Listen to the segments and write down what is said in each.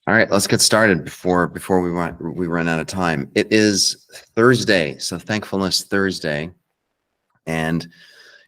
All right, let's get started before we run out of time. It is Thursday, so Thankfulness Thursday, and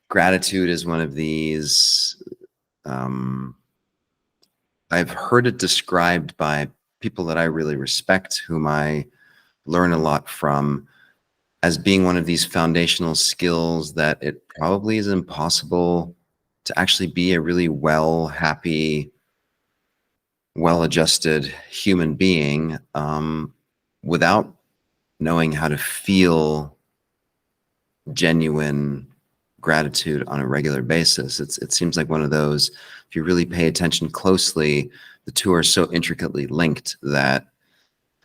gratitude is one of these. I've heard it described by people that I really respect, whom I learn a lot from, as being one of these foundational skills that it probably is impossible to actually be a really happy, well-adjusted human being without knowing how to feel genuine gratitude on a regular basis. It seems like one of those, if you really pay attention closely, the two are so intricately linked that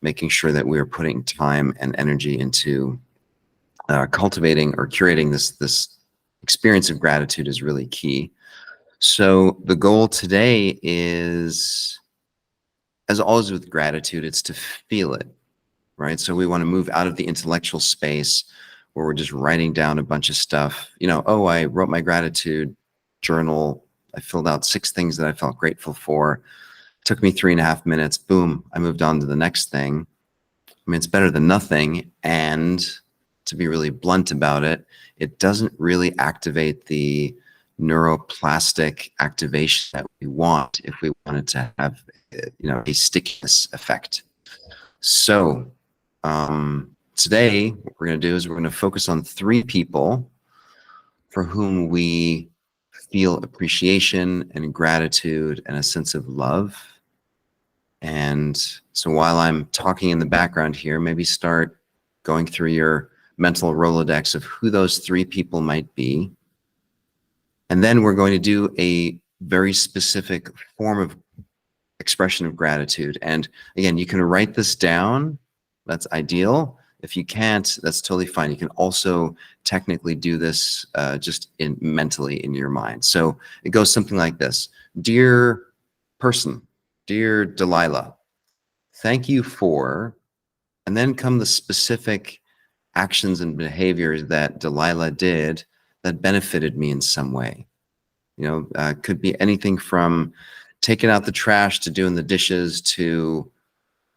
making sure that we are putting time and energy into cultivating or curating this experience of gratitude is really key. So the goal today is, as always with gratitude, it's to feel it, right? So we want to move out of the intellectual space where we're just writing down a bunch of stuff. Oh, I wrote my gratitude journal. I filled out 6 things that I felt grateful for. It took me 3.5 minutes. Boom, I moved on to the next thing. I mean, it's better than nothing. And to be really blunt about it, it doesn't really activate the neuroplastic activation that we want if we wanted to have, a stickiness effect. So today, what we're going to do is we're going to focus on 3 people for whom we feel appreciation and gratitude and a sense of love. And so while I'm talking in the background here, maybe start going through your mental Rolodex of who those 3 people might be. And then we're going to do a very specific form of expression of gratitude. And again, you can write this down. That's ideal. If you can't, that's totally fine. You can also technically do this just mentally in your mind. So it goes something like this. Dear person, dear Delilah, thank you for, and then come the specific actions and behaviors that Delilah did that benefited me in some way. Could be anything from taking out the trash to doing the dishes to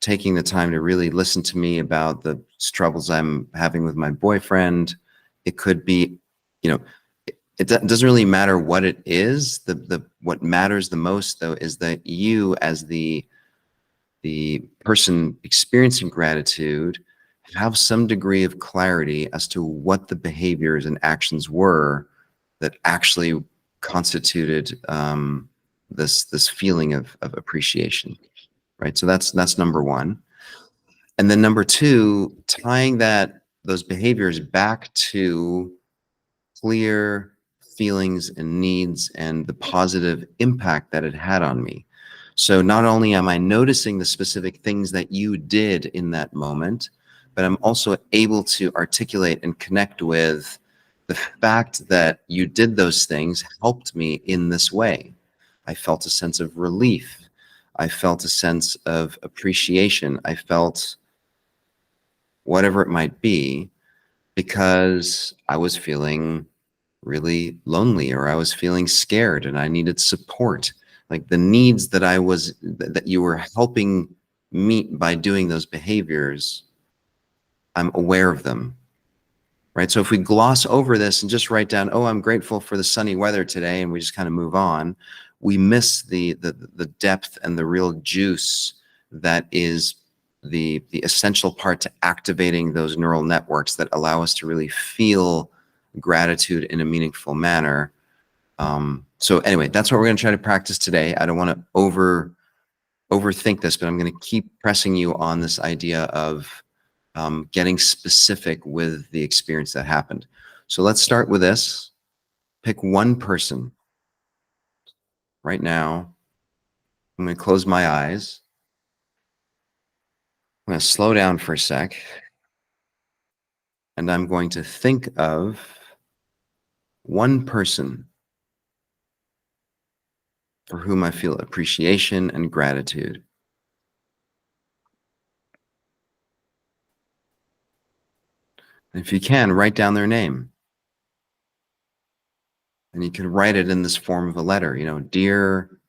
taking the time to really listen to me about the troubles I'm having with my boyfriend. It could be, it doesn't really matter what it is. What matters the most, though, is that you, as the person experiencing gratitude, have some degree of clarity as to what the behaviors and actions were that actually constituted this feeling of appreciation, right? So that's number 1. And then number 2, tying those behaviors back to clear feelings and needs and the positive impact that it had on me. So not only am I noticing the specific things that you did in that moment, but I'm also able to articulate and connect with the fact that you did those things helped me in this way. I felt a sense of relief. I felt a sense of appreciation. I felt whatever it might be because I was feeling really lonely, or I was feeling scared and I needed support. Like the needs that you were helping meet by doing those behaviors, I'm aware of them, right? So if we gloss over this and just write down, oh, I'm grateful for the sunny weather today, and we just kind of move on, we miss the depth and the real juice that is the essential part to activating those neural networks that allow us to really feel gratitude in a meaningful manner. So anyway, that's what we're going to try to practice today. I don't want to overthink this, but I'm going to keep pressing you on this idea of getting specific with the experience that happened. So let's start with this. Pick one person. Right now, I'm going to close my eyes. I'm going to slow down for a sec. And I'm going to think of one person for whom I feel appreciation and gratitude. And if you can, write down their name. And you can write it in this form of a letter, dear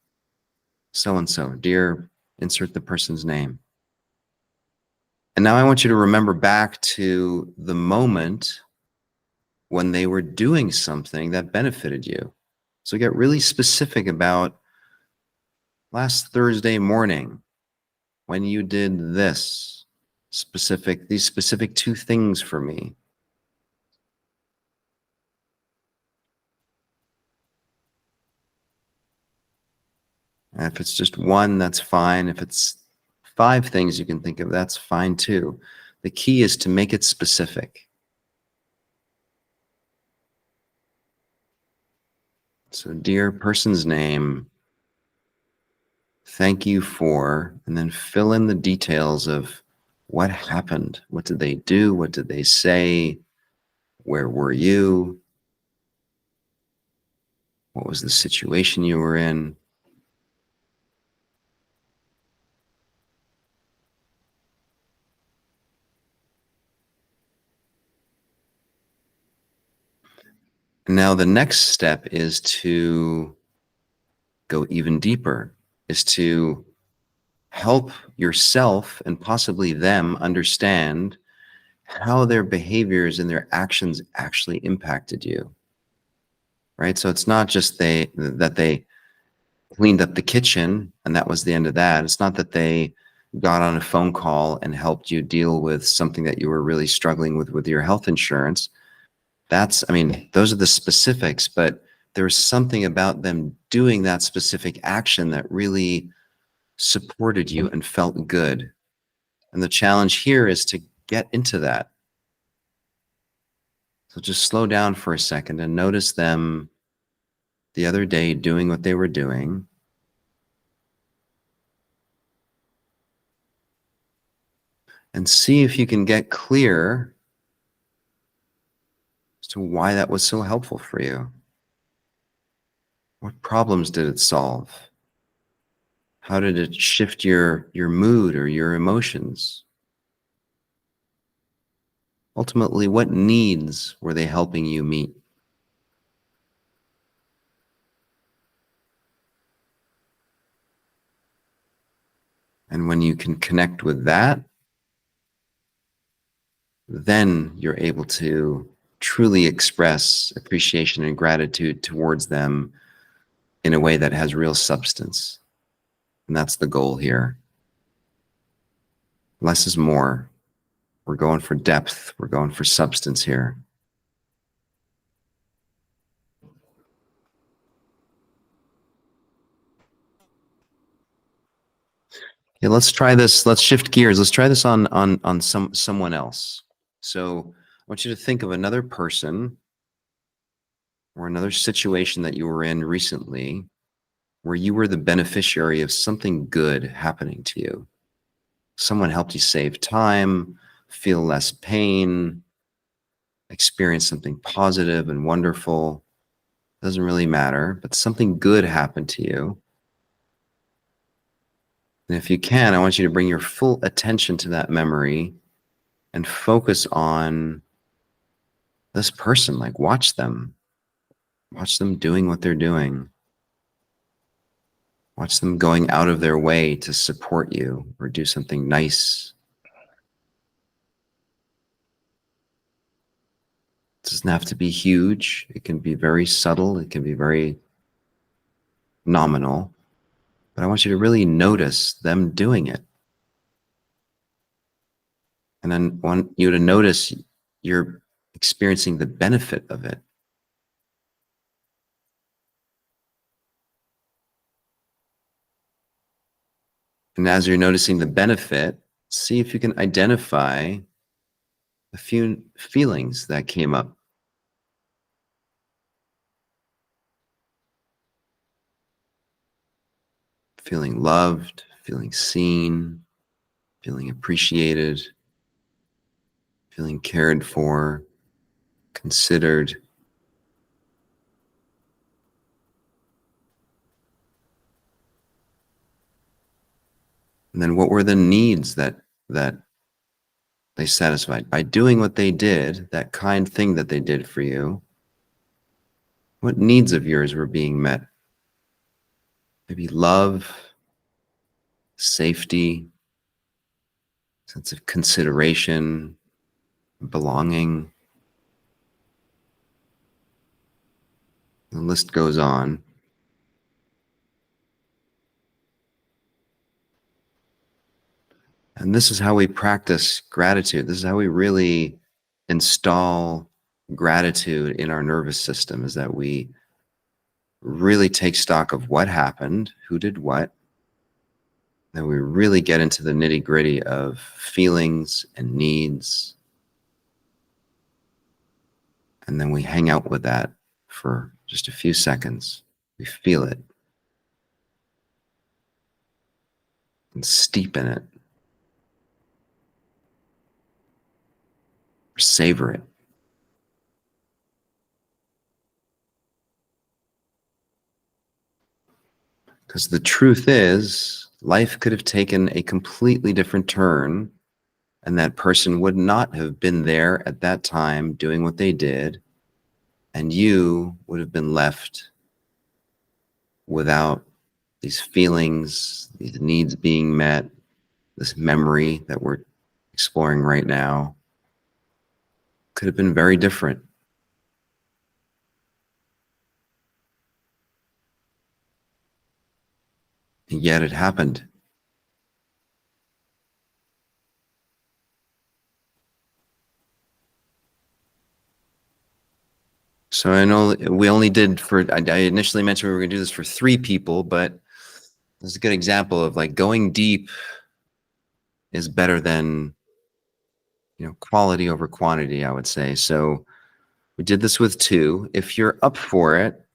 so-and-so, dear Insert the person's name. And now I want you to remember back to the moment when they were doing something that benefited you. So get really specific about last Thursday morning when you did this these specific 2 things for me. And if it's just 1, that's fine. If it's 5 things you can think of, that's fine too. The key is to make it specific. So, dear person's name, thank you for, and then fill in the details of what happened. What did they do? What did they say? Where were you? What was the situation you were in? Now, the next step is to go even deeper, is to help yourself and possibly them understand how their behaviors and their actions actually impacted you, right? So it's not just that they cleaned up the kitchen and that was the end of that. It's not that they got on a phone call and helped you deal with something that you were really struggling with your health insurance. I mean, those are the specifics, but there's something about them doing that specific action that really supported you and felt good. And the challenge here is to get into that. So just slow down for a second and notice them the other day doing what they were doing. And see if you can get clear as to why that was so helpful for you. What problems did it solve? How did it shift your mood or your emotions? Ultimately, what needs were they helping you meet? And when you can connect with that, then you're able to truly express appreciation and gratitude towards them in a way that has real substance. And that's the goal here. Less is more. We're going for depth. We're going for substance here. Okay, let's try this. Let's shift gears. Let's try this on someone else. So I want you to think of another person or another situation that you were in recently where you were the beneficiary of something good happening to you. Someone helped you save time, feel less pain, experience something positive and wonderful. Doesn't really matter, but something good happened to you. And if you can, I want you to bring your full attention to that memory and focus on this person. Like, watch them doing what they're doing. Watch them going out of their way to support you or do something nice. It doesn't have to be huge. It can be very subtle. It can be very nominal. But I want you to really notice them doing it. And then I want you to notice you're experiencing the benefit of it. And as you're noticing the benefit, see if you can identify a few feelings that came up. Feeling loved, feeling seen, feeling appreciated, feeling cared for, considered. And then what were the needs that they satisfied? By doing what they did, that kind thing that they did for you, what needs of yours were being met? Maybe love, safety, sense of consideration, belonging. The list goes on. And this is how we practice gratitude. This is how we really install gratitude in our nervous system, is that we really take stock of what happened, who did what. Then we really get into the nitty-gritty of feelings and needs. And then we hang out with that for just a few seconds. We feel it and steep in it. Or savor it. Because the truth is, life could have taken a completely different turn, and that person would not have been there at that time doing what they did, and you would have been left without these feelings, these needs being met, this memory that we're exploring right now. Could have been very different. And yet it happened. So I know we only did I initially mentioned we were going to do this for 3 people, but this is a good example of like going deep is better than, quality over quantity, I would say. So we did this with 2. If you're up for it,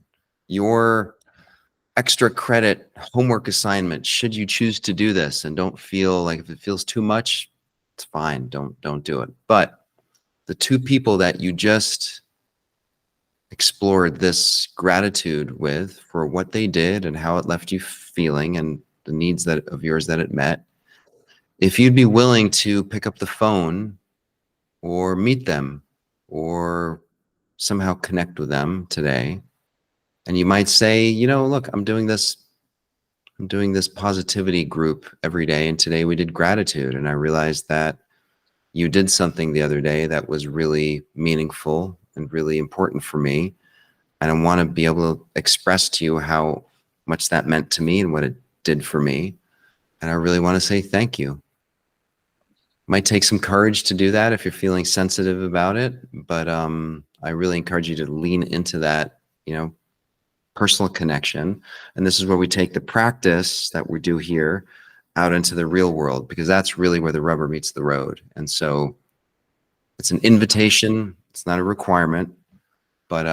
your extra credit homework assignment, should you choose to do this and don't feel like, if it feels too much, it's fine. Don't do it. But the 2 people that you just explored this gratitude with for what they did and how it left you feeling and the needs of yours that it met, if you'd be willing to pick up the phone or meet them or somehow connect with them today, and you might say, look, I'm doing this positivity group every day, and today we did gratitude, and I realized that you did something the other day that was really meaningful and really important for me, and I want to be able to express to you how much that meant to me and what it did for me, and I really want to say thank you. Might take some courage to do that if you're feeling sensitive about it, but I really encourage you to lean into that, personal connection. And this is where we take the practice that we do here out into the real world, because that's really where the rubber meets the road. And so it's an invitation. It's not a requirement, but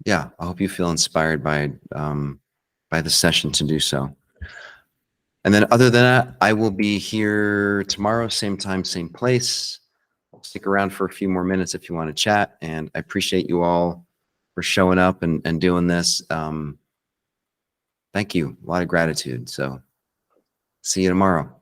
yeah, I hope you feel inspired by the session to do so. And then other than that, I will be here tomorrow, same time, same place. Stick around for a few more minutes if you want to chat. And I appreciate you all for showing up and doing this. Thank you. A lot of gratitude. So see you tomorrow.